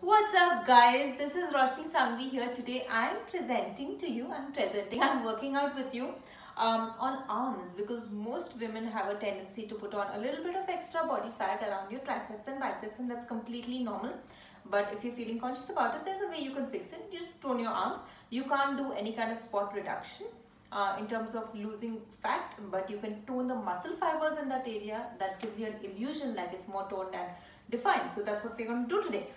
What's up guys, this is Roshni Sangvi here. Today I'm working out with you on arms, because most women have a tendency to put on a little bit of extra body fat around your triceps and biceps, and that's completely normal. But if you're feeling conscious about it, there's a way you can fix it. You just tone your arms. You can't do any kind of spot reduction in terms of losing fat, but you can tone the muscle fibers in that area. That gives you an illusion like it's more toned and defined. So that's what we're going to do today.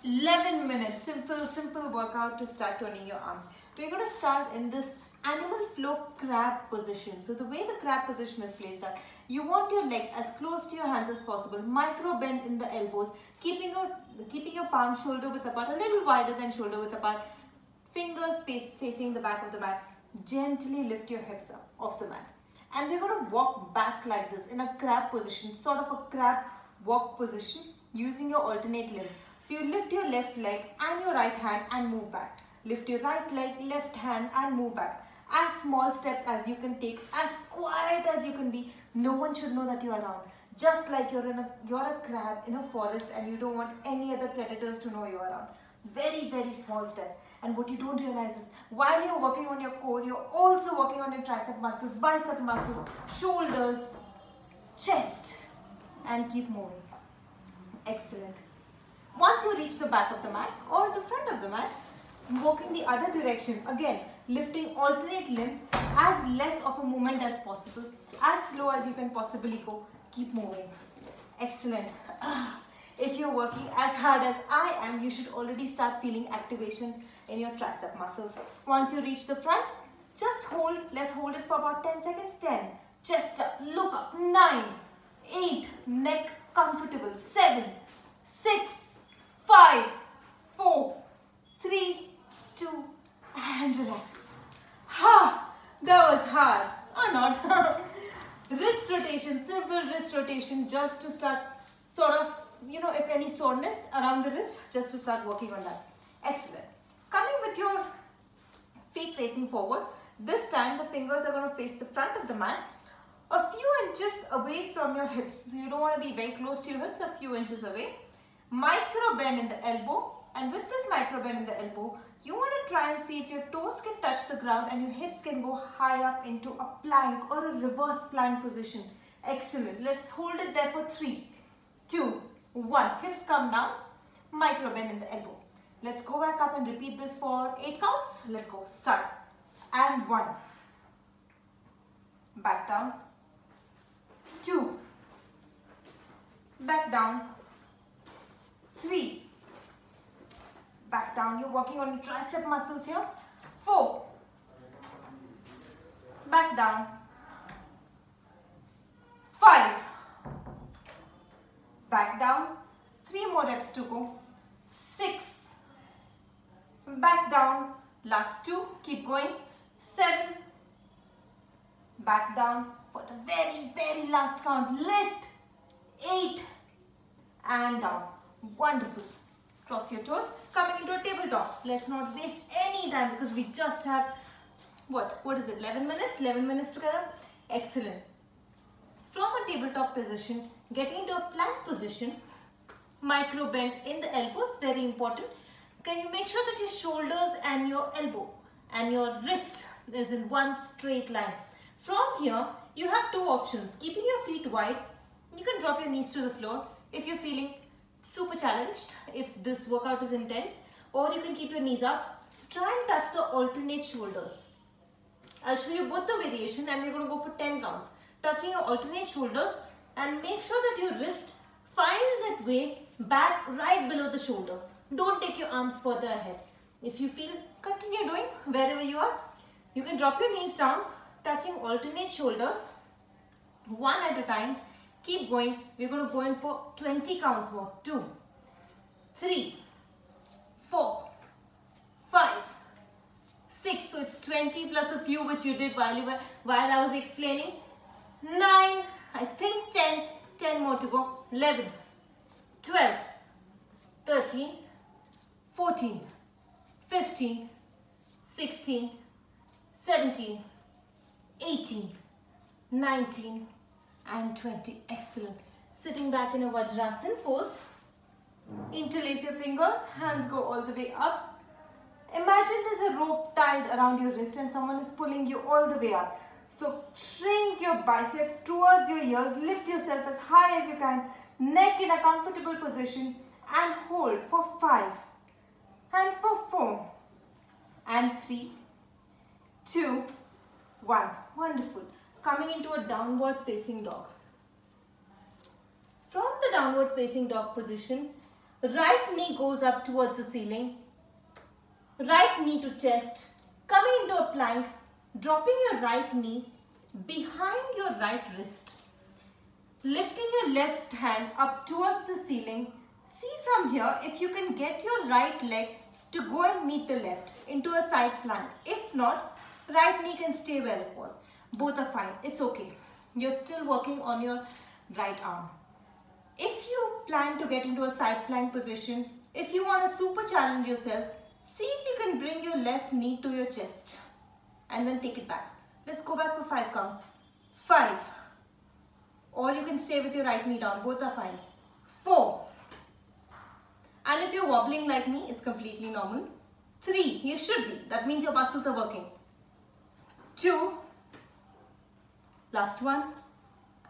11 minutes, simple workout to start toning your arms. We're going to start in this animal flow crab position. So the way the crab position is placed, that you want your legs as close to your hands as possible, micro bend in the elbows, keeping your palm shoulder width apart, a little wider than shoulder width apart, fingers facing the back of the mat. Gently lift your hips up off the mat, and we're going to walk back like this in a crab position, sort of a crab walk position, using your alternate limbs. So you lift your left leg and your right hand and move back. Lift your right leg, left hand and move back. As small steps as you can take, as quiet as you can be. No one should know that you are around. Just like you're a crab in a forest and you don't want any other predators to know you're around. Very small steps. And what you don't realize is, while you're working on your core, you're also working on your tricep muscles, bicep muscles, shoulders, chest, and keep moving. Excellent. Once you reach the back of the mat or the front of the mat, walking the other direction, again lifting alternate limbs, as less of a movement as possible, as slow as you can possibly go. Keep moving. Excellent. If you're working as hard as I am, you should already start feeling activation in your tricep muscles. Once you reach the front, just hold. Let's hold it for about 10 seconds. 10, chest up, look up. 9, 8, neck comfortable. 7, 6, 5, 4, 3, 2, and relax. That was hard, or not? Wrist rotation, simple wrist rotation, just to start sort of, if any soreness around the wrist, just to start working on that. Excellent. Coming with your feet facing forward, this time the fingers are going to face the front of the mat, a few inches away from your hips. So you don't want to be very close to your hips, a few inches away. Micro bend in the elbow, and with this micro bend in the elbow, you want to try and see if your toes can touch the ground and your hips can go high up into a plank or a reverse plank position. Excellent. Let's hold it there for 3, 2, 1. Hips come down, micro bend in the elbow. Let's go back up and repeat this for 8 counts. Let's go. Start. And 1. Back down. 2. Back down. 3. Back down. You're working on your tricep muscles here. 4. Back down. 5. Back down. 3 more reps to go. 6. Back down. Last 2. Keep going. 7. Back down for the very last count. Lift. 8. And down. Wonderful. Cross your toes. Coming into a tabletop. Let's not waste any time, because we just have, what is it, 11 minutes? 11 minutes together. Excellent. From a tabletop position, getting into a plank position, micro bend in the elbows, very important. Can you make sure that your shoulders and your elbow and your wrist is in one straight line? From here, you have 2 options. Keeping your feet wide, you can drop your knees to the floor if you're feeling super challenged, if this workout is intense, or you can keep your knees up. Try and touch the alternate shoulders. I'll show you both the variation, and we're going to go for 10 counts. Touching your alternate shoulders, and make sure that your wrist finds its way back right below the shoulders. Don't take your arms further ahead. If you feel, continue doing wherever you are. You can drop your knees down, touching alternate shoulders, 1 at a time. Keep going. We're going to go in for 20 counts more. 2, 3, 4, 5, 6. So it's 20 plus a few which you did while I was explaining. 9, I think 10. 10 more to go. 11, 12, 13, 14, 15, 16, 17, 18, 19, and 20. Excellent. Sitting back in a Vajrasan pose. Interlace your fingers, hands go all the way up. Imagine there's a rope tied around your wrist and someone is pulling you all the way up. So shrink your biceps towards your ears, lift yourself as high as you can, neck in a comfortable position and hold for 5 and for 4 and 3, 2, 1. Wonderful. Coming into a downward facing dog. From the downward facing dog position, right knee goes up towards the ceiling, right knee to chest, coming into a plank, dropping your right knee behind your right wrist, lifting your left hand up towards the ceiling. See from here if you can get your right leg to go and meet the left into a side plank. If not, right knee can stay where it was. Both are fine. It's okay. You're still working on your right arm. If you plan to get into a side plank position, if you want to super challenge yourself, see if you can bring your left knee to your chest and then take it back. Let's go back for 5 counts. 5. Or you can stay with your right knee down. Both are fine. 4. And if you're wobbling like me, it's completely normal. 3. You should be. That means your muscles are working. 2. Last one.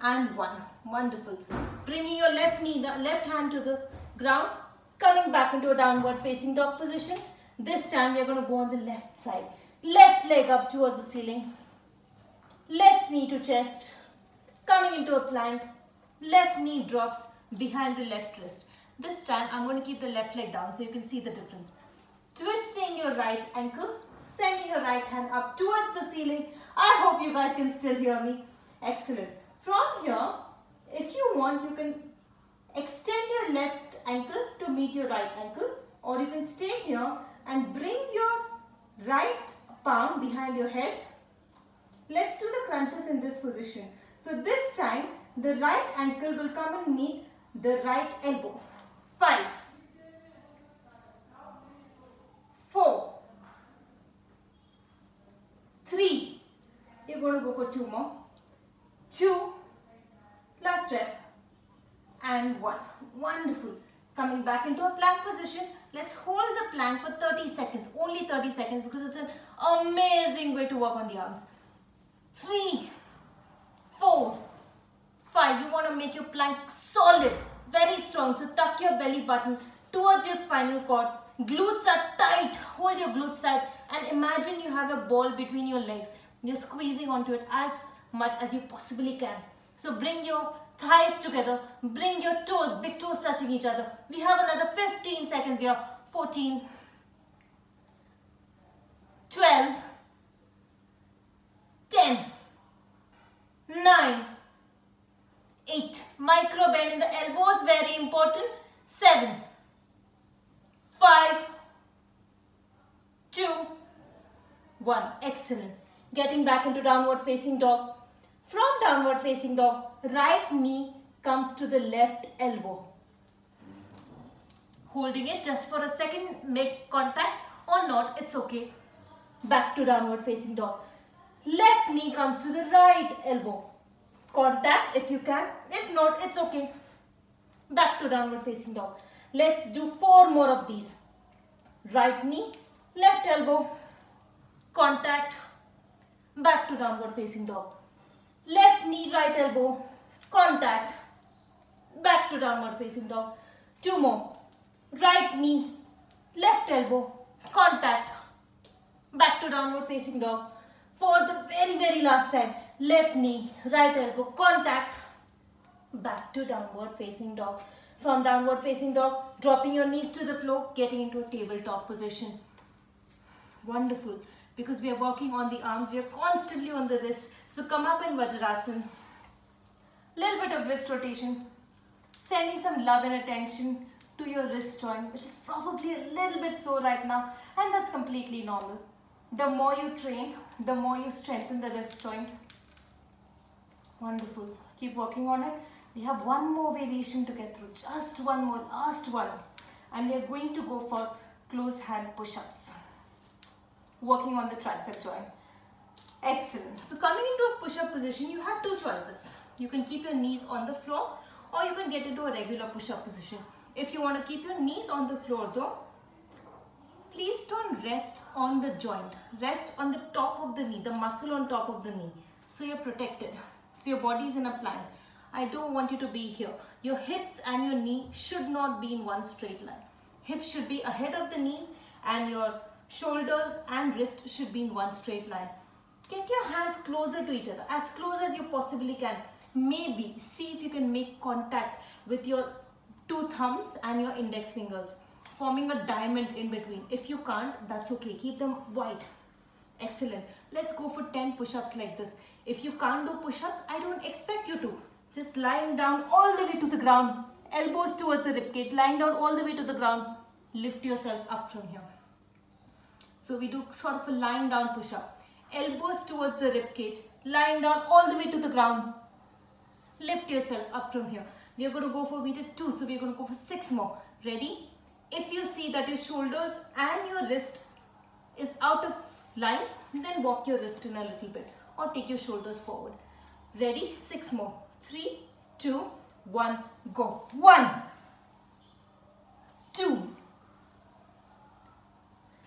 And 1. Wonderful. Bringing your left knee, left hand to the ground. Coming back into a downward facing dog position. This time we are going to go on the left side. Left leg up towards the ceiling. Left knee to chest. Coming into a plank. Left knee drops behind the left wrist. This time I'm going to keep the left leg down so you can see the difference. Twisting your right ankle. Sending your right hand up towards the ceiling. I hope you guys can still hear me. Excellent. From here, if you want, you can extend your left ankle to meet your right ankle, or you can stay here and bring your right palm behind your head. Let's do the crunches in this position. So this time, the right ankle will come and meet the right elbow. 5, 4, 3. You're going to go for 2 more. 2. Last rep. And 1. Wonderful. Coming back into a plank position. Let's hold the plank for 30 seconds. Only 30 seconds because it's an amazing way to work on the arms. 3, 4, 5. You want to make your plank solid. Very strong. So tuck your belly button towards your spinal cord. Glutes are tight. Hold your glutes tight. And imagine you have a ball between your legs. You're squeezing onto it as much as you possibly can. So bring your thighs together, bring your toes, big toes touching each other. We have another 15 seconds here. 14, 12, 10, 9, 8. Micro bend in the elbows, very important. 7, 5, 2, 1. Excellent. Getting back into downward facing dog. From downward facing dog, right knee comes to the left elbow. Holding it just for a second, make contact or not, it's okay. Back to downward facing dog. Left knee comes to the right elbow. Contact if you can, if not, it's okay. Back to downward facing dog. Let's do 4 more of these. Right knee, left elbow, contact, back to downward facing dog. Left knee, right elbow, contact, back to downward facing dog. 2 more. Right knee, left elbow, contact, back to downward facing dog. For the very last time, left knee, right elbow, contact, back to downward facing dog. From downward facing dog, dropping your knees to the floor, getting into a tabletop position. Wonderful. Because we are working on the arms, we are constantly on the wrist. So come up in Vajrasana. Little bit of wrist rotation. Sending some love and attention to your wrist joint, which is probably a little bit sore right now. And that's completely normal. The more you train, the more you strengthen the wrist joint. Wonderful. Keep working on it. We have 1 more variation to get through. Just 1 more, last one. And we are going to go for closed hand push-ups. Working on the tricep joint. Excellent. So coming into a push-up position, you have 2 choices. You can keep your knees on the floor or you can get into a regular push-up position. If you want to keep your knees on the floor though, please don't rest on the joint. Rest on the top of the knee, the muscle on top of the knee. So you're protected. So your body is in a plank. I don't want you to be here. Your hips and your knee should not be in one straight line. Hips should be ahead of the knees and your shoulders and wrist should be in one straight line. Get your hands closer to each other, as close as you possibly can. Maybe see if you can make contact with your two thumbs and your index fingers, forming a diamond in between. If you can't, that's okay. Keep them wide. Excellent. Let's go for 10 push-ups like this. If you can't do push-ups, I don't expect you to. Just lying down all the way to the ground. Elbows towards the ribcage. Lying down all the way to the ground. Lift yourself up from here. So we do sort of a lying down push-up. Elbows towards the ribcage. Lying down all the way to the ground. Lift yourself up from here. We are going to go for, we did 2, so we are going to go for 6 more. Ready? If you see that your shoulders and your wrist is out of line, then walk your wrist in a little bit or take your shoulders forward. Ready? 6 more. 3, 2, 1, go. 1, 2,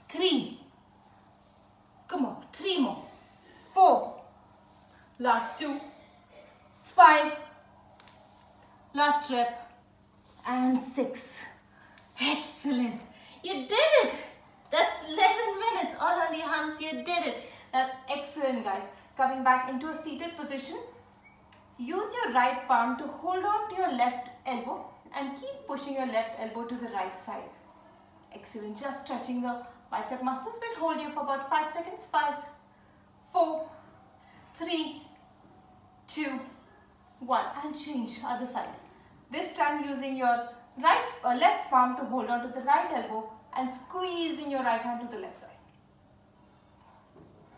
3. Come on. 3 more. 4. Last 2. 5. Last rep. And 6. Excellent. You did it. That's 11 minutes all on the arms. You did it. That's excellent, guys. Coming back into a seated position. Use your right palm to hold on to your left elbow and keep pushing your left elbow to the right side. Excellent. Just stretching the bicep muscles. We'll hold you for about 5 seconds. 5, 4, 3, 2, 1. And change other side. This time using your right or left palm to hold on to the right elbow and squeezing your right hand to the left side.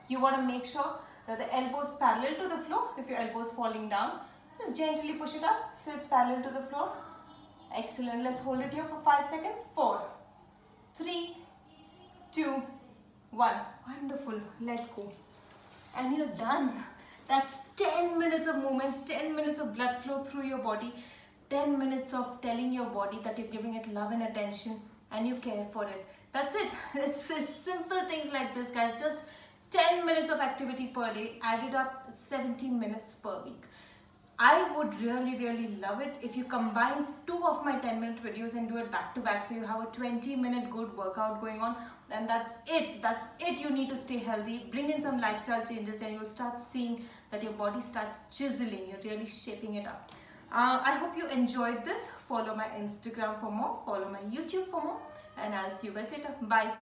You want to make sure that the elbow is parallel to the floor. If your elbow is falling down, just gently push it up so it's parallel to the floor. Excellent. Let's hold it here for 5 seconds. 4, 3, 2, 1. Wonderful. Let go. And you're done. That's 10 minutes of movements, 10 minutes of blood flow through your body, 10 minutes of telling your body that you're giving it love and attention and you care for it. That's it. It's simple things like this, guys. Just 10 minutes of activity per day, added up 70 minutes per week. I would really love it if you combine 2 of my 10-minute videos and do it back to back, so you have a 20-minute good workout going on, and that's it. That's it. You need to stay healthy, bring in some lifestyle changes, and you'll start seeing that your body starts chiseling. You're really shaping it up. I hope you enjoyed this. Follow my Instagram for more, follow my YouTube for more, and I'll see you guys later. Bye.